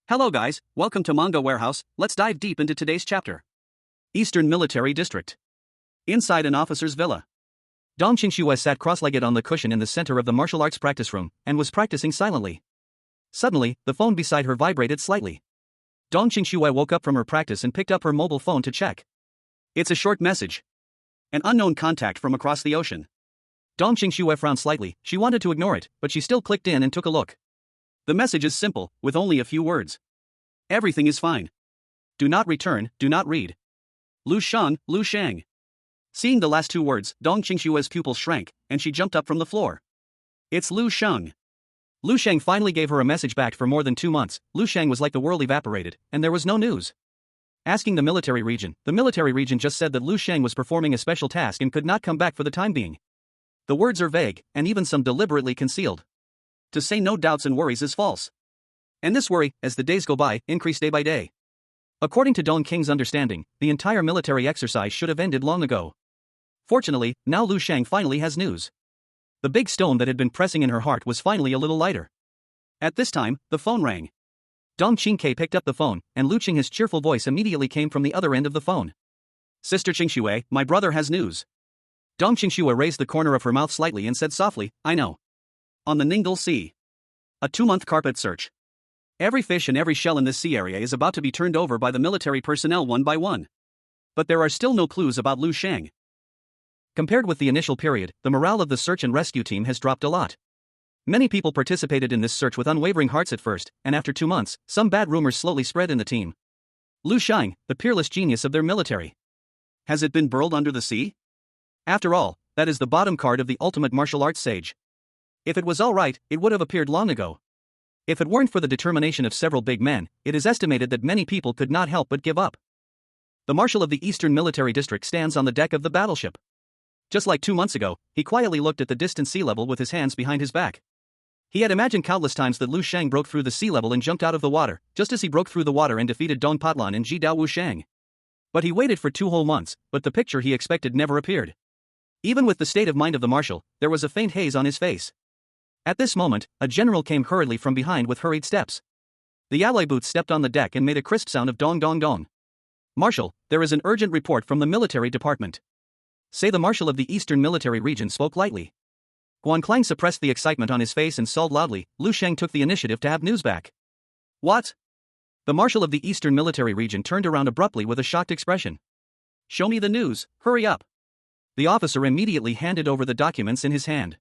Hello guys, welcome to Manga Warehouse. Let's dive deep into today's chapter. Eastern Military District. Inside an officer's villa, Dong Qingxue sat cross-legged on the cushion in the center of the martial arts practice room and was practicing silently. Suddenly, the phone beside her vibrated slightly. Dong Qingxue woke up from her practice and picked up her mobile phone to check. It's a short message. An unknown contact from across the ocean. Dong Qingxue frowned slightly. She wanted to ignore it, but she still clicked in and took a look. The message is simple, with only a few words. Everything is fine. Do not return, do not read. Lu Shang, Lu Shang. Seeing the last two words, Dong Qingxue's pupils shrank, and she jumped up from the floor. It's Lu Shang. Lu Shang finally gave her a message back. For more than 2 months, Lu Shang was like the world evaporated, and there was no news. Asking the military region just said that Lu Shang was performing a special task and could not come back for the time being. The words are vague, and even some deliberately concealed. To say no doubts and worries is false. And this worry, as the days go by, increased day by day. According to Dong King's understanding, the entire military exercise should have ended long ago. Fortunately, now Lu Shang finally has news. The big stone that had been pressing in her heart was finally a little lighter. At this time, the phone rang. Dong Qingke picked up the phone, and Lu Qing's cheerful voice immediately came from the other end of the phone. Sister Qingxue, my brother has news. Dong Qingxue raised the corner of her mouth slightly and said softly, I know. On the Ningdal Sea. A 2-month carpet search. Every fish and every shell in this sea area is about to be turned over by the military personnel one by one. But there are still no clues about Lu Shang. Compared with the initial period, the morale of the search and rescue team has dropped a lot. Many people participated in this search with unwavering hearts at first, and after 2 months, some bad rumors slowly spread in the team. Lu Shang, the peerless genius of their military. Has it been burled under the sea? After all, that is the bottom card of the ultimate martial arts sage. If it was all right, it would have appeared long ago. If it weren't for the determination of several big men, it is estimated that many people could not help but give up. The Marshal of the Eastern Military District stands on the deck of the battleship. Just like 2 months ago, he quietly looked at the distant sea level with his hands behind his back. He had imagined countless times that Lu Shang broke through the sea level and jumped out of the water, just as he broke through the water and defeated Dong Patlan and Ji Dao Wu Shang. But he waited for 2 whole months, but the picture he expected never appeared. Even with the state of mind of the marshal, there was a faint haze on his face. At this moment, a general came hurriedly from behind with hurried steps. The ally boots stepped on the deck and made a crisp sound of dong dong dong. Marshal, there is an urgent report from the military department. Say the Marshal of the Eastern Military Region spoke lightly. Guan Klang suppressed the excitement on his face and sobbed loudly. Lu Shang took the initiative to have news back. What? The Marshal of the Eastern Military Region turned around abruptly with a shocked expression. Show me the news, hurry up. The officer immediately handed over the documents in his hand.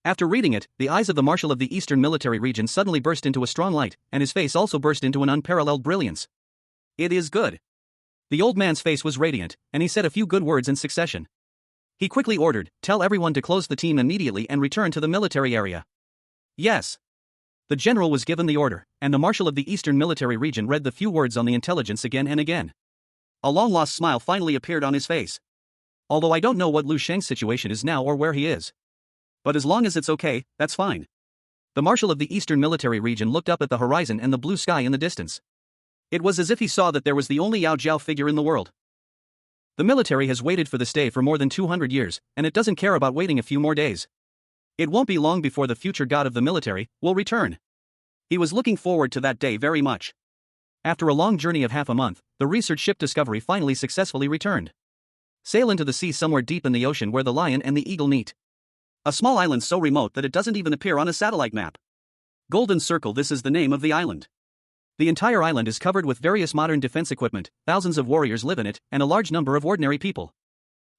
After reading it, the eyes of the Marshal of the Eastern Military Region suddenly burst into a strong light, and his face also burst into an unparalleled brilliance. It is good. The old man's face was radiant, and he said a few good words in succession. He quickly ordered, tell everyone to close the team immediately and return to the military area. Yes. The general was given the order, and the Marshal of the Eastern Military Region read the few words on the intelligence again and again. A long-lost smile finally appeared on his face. Although I don't know what Lu Shang's situation is now or where he is. But as long as it's okay, that's fine. The Marshal of the Eastern Military Region looked up at the horizon and the blue sky in the distance. It was as if he saw that there was the only Yao Jiao figure in the world. The military has waited for this day for more than 200 years, and it doesn't care about waiting a few more days. It won't be long before the future god of the military will return. He was looking forward to that day very much. After a long journey of half a month, the research ship Discovery finally successfully returned. Sail into the sea somewhere deep in the ocean where the lion and the eagle meet. A small island so remote that it doesn't even appear on a satellite map. Golden Circle, this is the name of the island. The entire island is covered with various modern defense equipment, thousands of warriors live in it, and a large number of ordinary people.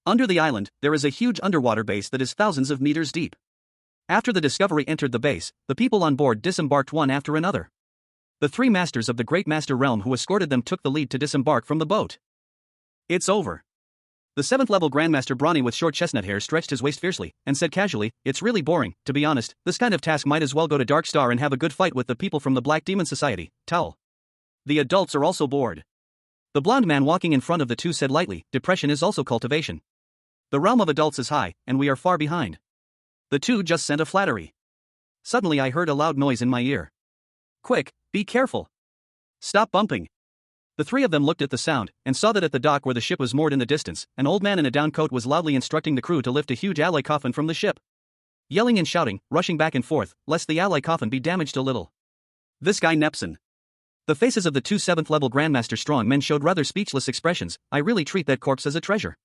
Under the island, there is a huge underwater base that is thousands of meters deep. After the Discovery entered the base, the people on board disembarked one after another. The 3 masters of the Great Master Realm who escorted them took the lead to disembark from the boat. It's over. The 7th-level Grandmaster Brawny with short chestnut hair stretched his waist fiercely, and said casually, it's really boring, to be honest, this kind of task might as well go to Dark Star and have a good fight with the people from the Black Demon Society, Towel. The adults are also bored. The blonde man walking in front of the 2 said lightly, depression is also cultivation. The realm of adults is high, and we are far behind. The 2 just sent a flattery. Suddenly I heard a loud noise in my ear. Quick, be careful. Stop bumping. The 3 of them looked at the sound, and saw that at the dock where the ship was moored in the distance, an old man in a down coat was loudly instructing the crew to lift a huge alloy coffin from the ship. Yelling and shouting, rushing back and forth, lest the alloy coffin be damaged a little. This guy Nepson. The faces of the two 7th level Grandmaster strong men showed rather speechless expressions. I really treat that corpse as a treasure.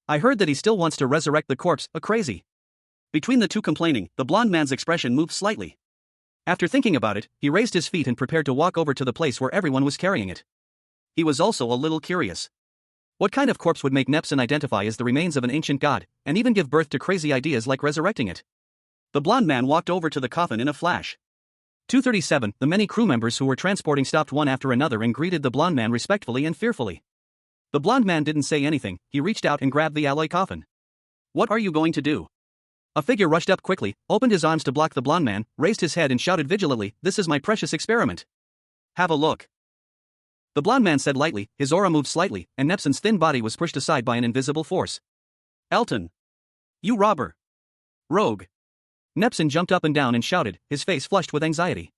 I heard that he still wants to resurrect the corpse, a crazy. Between the two complaining, the blonde man's expression moved slightly. After thinking about it, he raised his feet and prepared to walk over to the place where everyone was carrying it. He was also a little curious. What kind of corpse would make Nepson identify as the remains of an ancient god, and even give birth to crazy ideas like resurrecting it? The blonde man walked over to the coffin in a flash. 237, the many crew members who were transporting stopped one after another and greeted the blonde man respectfully and fearfully. The blonde man didn't say anything, he reached out and grabbed the alloy coffin. What are you going to do? A figure rushed up quickly, opened his arms to block the blonde man, raised his head and shouted vigilantly, "This is my precious experiment. Have a look." The blonde man said lightly, his aura moved slightly, and Nepson's thin body was pushed aside by an invisible force. "Elton! You robber! Rogue!" Nepson jumped up and down and shouted, his face flushed with anxiety.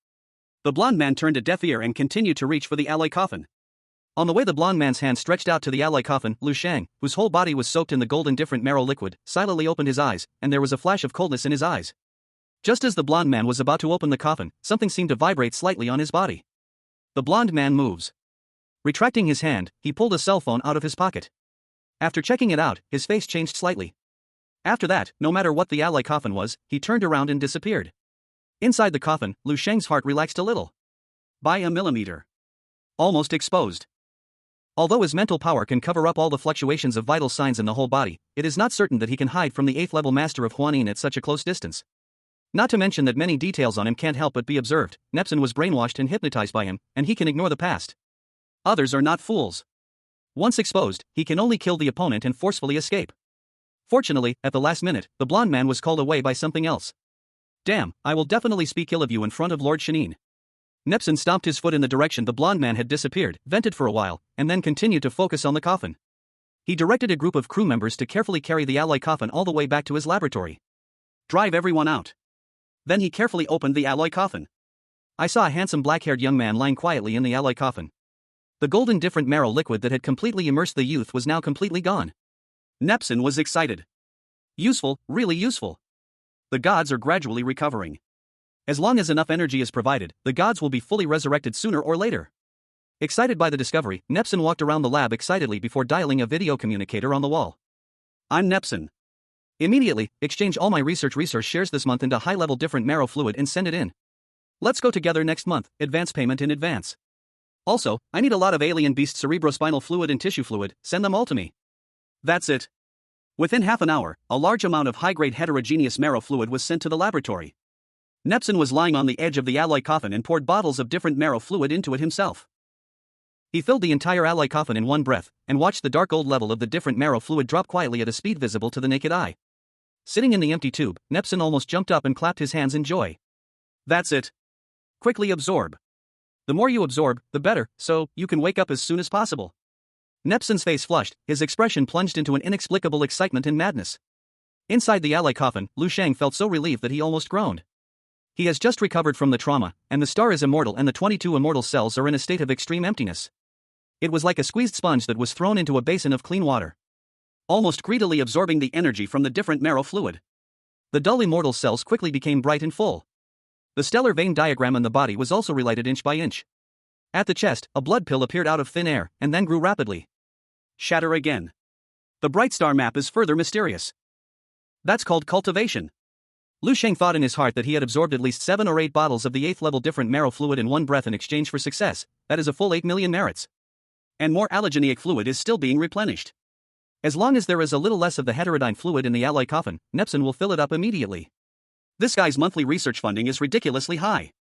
The blonde man turned a deaf ear and continued to reach for the alloy coffin. On the way, the blonde man's hand stretched out to the alloy coffin. Lu Shang, whose whole body was soaked in the golden different marrow liquid, silently opened his eyes, and there was a flash of coldness in his eyes. Just as the blonde man was about to open the coffin, something seemed to vibrate slightly on his body. The blonde man moves. Retracting his hand, he pulled a cell phone out of his pocket. After checking it out, his face changed slightly. After that, no matter what the alloy coffin was, he turned around and disappeared. Inside the coffin, Lu Sheng's heart relaxed a little. By a millimeter. Almost exposed. Although his mental power can cover up all the fluctuations of vital signs in the whole body, it is not certain that he can hide from the 8th level master of Huanin at such a close distance. Not to mention that many details on him can't help but be observed. Nepson was brainwashed and hypnotized by him, and he can ignore the past. Others are not fools. Once exposed, he can only kill the opponent and forcefully escape. Fortunately, at the last minute, the blonde man was called away by something else. Damn, I will definitely speak ill of you in front of Lord Shanin. Nepson stomped his foot in the direction the blonde man had disappeared, vented for a while, and then continued to focus on the coffin. He directed a group of crew members to carefully carry the alloy coffin all the way back to his laboratory. Drive everyone out. Then he carefully opened the alloy coffin. I saw a handsome black-haired young man lying quietly in the alloy coffin. The golden different marrow liquid that had completely immersed the youth was now completely gone. Nepson was excited. Useful, really useful. The gods are gradually recovering. As long as enough energy is provided, the gods will be fully resurrected sooner or later. Excited by the discovery, Nepson walked around the lab excitedly before dialing a video communicator on the wall. I'm Nepson. Immediately, exchange all my research shares this month into high-level different marrow fluid and send it in. Let's go together next month, advance payment in advance. Also, I need a lot of alien beast cerebrospinal fluid and tissue fluid, send them all to me. That's it. Within half an hour, a large amount of high-grade heterogeneous marrow fluid was sent to the laboratory. Nepson was lying on the edge of the alloy coffin and poured bottles of different marrow fluid into it himself. He filled the entire alloy coffin in one breath, and watched the dark gold level of the different marrow fluid drop quietly at a speed visible to the naked eye. Sitting in the empty tube, Nepson almost jumped up and clapped his hands in joy. That's it. Quickly absorb. The more you absorb, the better, so you can wake up as soon as possible. Nepson's face flushed, his expression plunged into an inexplicable excitement and madness. Inside the alloy coffin, Lu Shang felt so relieved that he almost groaned. He has just recovered from the trauma, and the star is immortal and the 22 immortal cells are in a state of extreme emptiness. It was like a squeezed sponge that was thrown into a basin of clean water. Almost greedily absorbing the energy from the different marrow fluid. The dull immortal cells quickly became bright and full. The stellar vein diagram on the body was also relighted inch by inch. At the chest, a blood pill appeared out of thin air, and then grew rapidly. Shatter again. The bright star map is further mysterious. That's called cultivation. Lu Sheng thought in his heart that he had absorbed at least 7 or 8 bottles of the 8th level different marrow fluid in one breath in exchange for success. That is a full 8 million merits. And more allogenic fluid is still being replenished. As long as there is a little less of the heterodyne fluid in the alloy coffin, Nepson will fill it up immediately. This guy's monthly research funding is ridiculously high.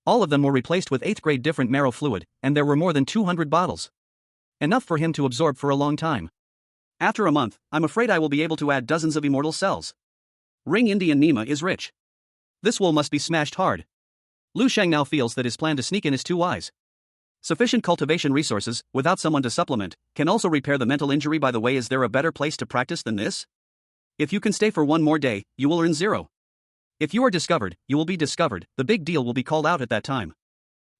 All of them were replaced with 8th grade different marrow fluid, and there were more than 200 bottles. Enough for him to absorb for a long time. After a month, I'm afraid I will be able to add dozens of immortal cells. Ring Indian Nima is rich. This wool must be smashed hard. Lu Sheng now feels that his plan to sneak in is too wise. Sufficient cultivation resources, without someone to supplement, can also repair the mental injury. By the way, is there a better place to practice than this? If you can stay for one more day, you will earn 0. If you are discovered, you will be discovered, the big deal will be called out at that time.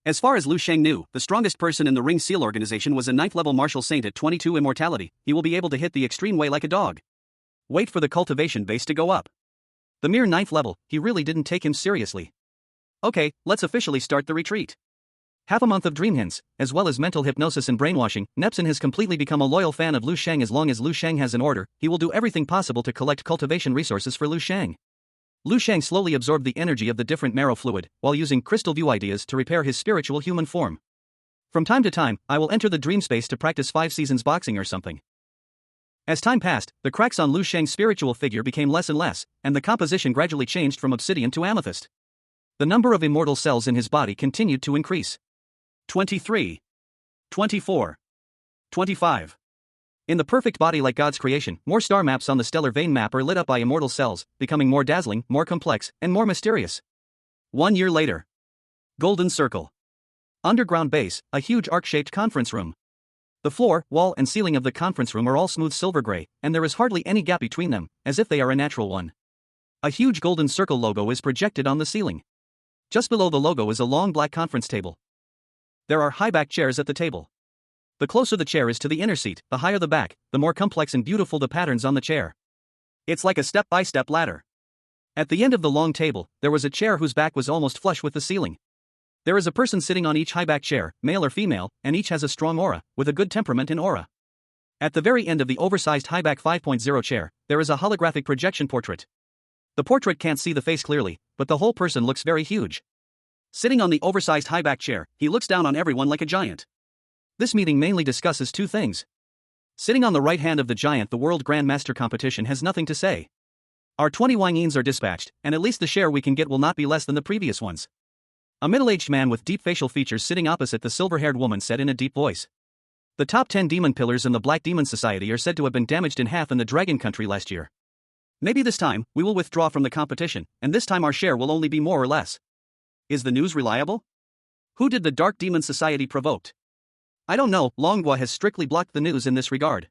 As far as Lu Sheng knew, the strongest person in the Ring Seal organization was a 9th level martial saint at 22 immortality. He will be able to hit the extreme way like a dog. Wait for the cultivation base to go up. The mere 9th level, he really didn't take him seriously. Okay, let's officially start the retreat. Half a month of dream hints, as well as mental hypnosis and brainwashing, Nepson has completely become a loyal fan of Lu Shang. As long as Lu Shang has an order, he will do everything possible to collect cultivation resources for Lu Shang. Lu Shang slowly absorbed the energy of the different marrow fluid, while using crystal view ideas to repair his spiritual human form. From time to time, I will enter the dream space to practice 5 seasons boxing or something. As time passed, the cracks on Lu Shang's spiritual figure became less and less, and the composition gradually changed from obsidian to amethyst. The number of immortal cells in his body continued to increase. 23. 24. 25. In the perfect body like God's creation, more star maps on the stellar vein map are lit up by immortal cells, becoming more dazzling, more complex, and more mysterious. 1 year later. Golden Circle. Underground base, a huge arc-shaped conference room. The floor, wall, and ceiling of the conference room are all smooth silver gray, and there is hardly any gap between them, as if they are a natural one. A huge golden circle logo is projected on the ceiling. Just below the logo is a long black conference table. There are high-back chairs at the table. The closer the chair is to the inner seat, the higher the back, the more complex and beautiful the patterns on the chair. It's like a step-by-step ladder. At the end of the long table, there was a chair whose back was almost flush with the ceiling. There is a person sitting on each high-back chair, male or female, and each has a strong aura, with a good temperament and aura. At the very end of the oversized high-back 5.0 chair, there is a holographic projection portrait. The portrait can't see the face clearly, but the whole person looks very huge. Sitting on the oversized high-back chair, he looks down on everyone like a giant. This meeting mainly discusses 2 things. Sitting on the right hand of the giant, the World Grandmaster competition has nothing to say. Our 20 Wangins are dispatched, and at least the share we can get will not be less than the previous ones. A middle-aged man with deep facial features sitting opposite the silver-haired woman said in a deep voice. The top 10 demon pillars in the Black Demon Society are said to have been damaged in half in the Dragon Country last year. Maybe this time, we will withdraw from the competition, and this time our share will only be more or less. Is the news reliable? Who did the Dark Demon Society provoke? I don't know. Longhua has strictly blocked the news in this regard.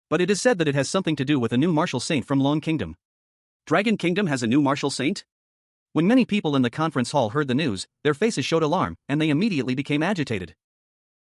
But it is said that it has something to do with a new martial saint from Long Kingdom. Dragon Kingdom has a new martial saint? When many people in the conference hall heard the news, their faces showed alarm, and they immediately became agitated.